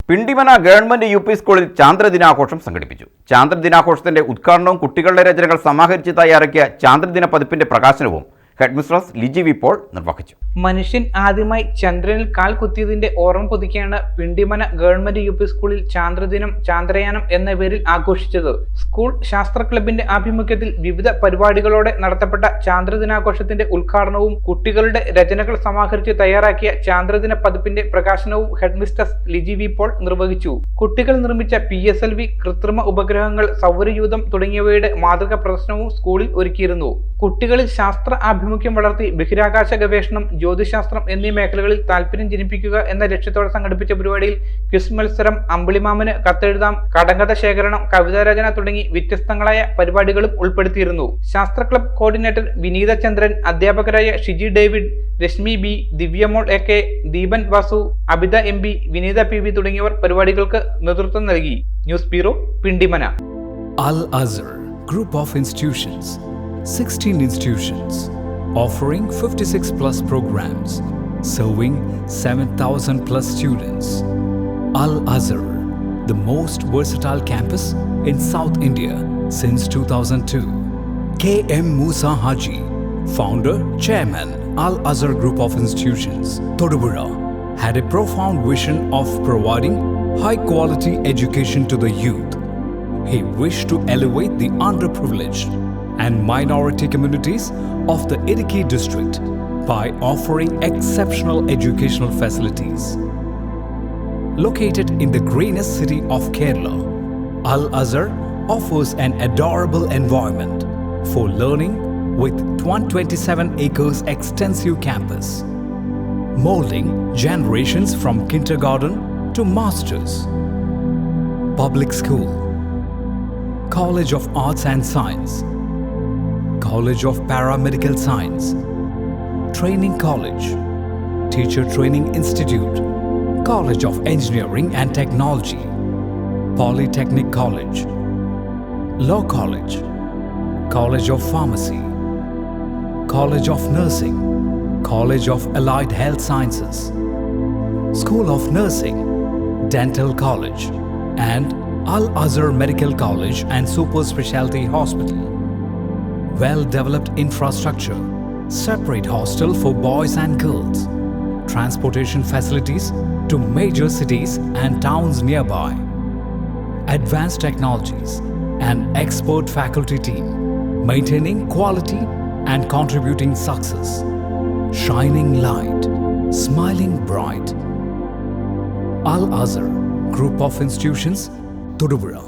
Pindimana government UP. സ്കൂളിൽ ചാന്ദ്രദിനാഘോഷം സംഘടിപ്പിച്ചു. ചാന്ദ്രദിനാഘോഷത്തിന്റെ ഉദ്ഘാടനവും കുട്ടികളുടെ രചനകൾ സമാഹരിച്ച് തയ്യാറാക്കിയ ചാന്ദ്രദിന പതിപ്പിന്റെ പ്രകാശനവും ഹെഡ്മിസ്ട്രസ് ലിജി വി പോൾ നിർവഹിച്ചു. മനുഷ്യൻ ആദ്യമായി ചന്ദ്രനിൽ കാൽ കുത്തിയതിന്റെ ഓർമ്മ പുതുക്കിയാണ് പിണ്ടിമന ഗവൺമെന്റ് യു.പി. സ്കൂളിൽ ചാന്ദ്രദിനം, ചാന്ദ്രയാനം എന്ന പേരിൽ ആഘോഷിച്ചത്. സ്കൂൾ ശാസ്ത്ര ക്ലബിന്റെ ആഭിമുഖ്യത്തിൽ വിവിധ പരിപാടികളോടെ നടത്തപ്പെട്ട ചാന്ദ്രദിനാഘോഷത്തിന്റെ ഉദ്ഘാടനവും കുട്ടികളുടെ രചനകൾ സമാഹരിച്ച് തയ്യാറാക്കിയ ചാന്ദ്രദിന പതിപ്പിന്റെ പ്രകാശനവും ഹെഡ്മിസ്ട്രസ് ലിജി വി പോൾ നിർവഹിച്ചു. കുട്ടികൾ നിർമ്മിച്ച PSLV കൃത്രിമ ഉപഗ്രഹങ്ങൾ, സൗരയൂഥം തുടങ്ങിയവയുടെ മാതൃക പ്രദർശനവും സ്കൂളിൽ ഒരുക്കിയിരുന്നു. കുട്ടികളിൽ ശാസ്ത്ര ആഭിമുഖ്യം വളർത്തി ബഹിരാകാശ ഗവേഷണം, ജ്യോതിശാസ്ത്രം എന്നീ മേഖലകളിൽ താല്പര്യം ജനിപ്പിക്കുക എന്ന ലക്ഷ്യത്തോടെ സംഘടിപ്പിച്ച പരിപാടിയിൽ ക്വിസ് മത്സരം, അമ്പിളിമാമന് കത്തെഴുതാം, കടങ്കഥ ശേഖരണം, കവിതാരചന തുടങ്ങി വ്യത്യസ്തങ്ങളായ പരിപാടികളും ഉൾപ്പെടുത്തിയിരുന്നു. ശാസ്ത്ര ക്ലബ് കോർഡിനേറ്റർ വിനീത ചന്ദ്രൻ, അധ്യാപകരായ Shiji David, Rashmi B, Divyamol AK, Deepan Vasu, Abitha MB, Vineetha PV തുടങ്ങിയവർ പരിപാടികൾക്ക് നേതൃത്വം നൽകി. News bureau, Pindimana. Al Azhar Group of Institutions, 16 institutions offering 56 plus programs, serving 7,000 plus students. Al Azhar, the most versatile campus in South India since 2002. K.M. Musa Haji, founder, chairman, Al Azhar Group of Institutions, Thodupuzha, had a profound vision of providing high quality education to the youth. He wished to elevate the underprivileged and minority communities of the Idukki district by offering exceptional educational facilities. Located in the greenest city of Kerala, Al Azhar offers an adorable environment for learning with 127 acres extensive campus, molding generations from kindergarten to masters. Public school, College of Arts and Science, College of Paramedical Science, Training College, Teacher Training Institute, College of Engineering and Technology, Polytechnic College, Law College, College of Pharmacy, College of Nursing, College of Allied Health Sciences, School of Nursing, Dental College, and Al Azhar Medical College and Super Specialty Hospital. Well-developed infrastructure, separate hostel for boys and girls, transportation facilities to major cities and towns nearby, advanced technologies, an expert faculty team, maintaining quality and contributing success, shining light, smiling bright. Al Azhar Group of Institutions, Thodupuzha.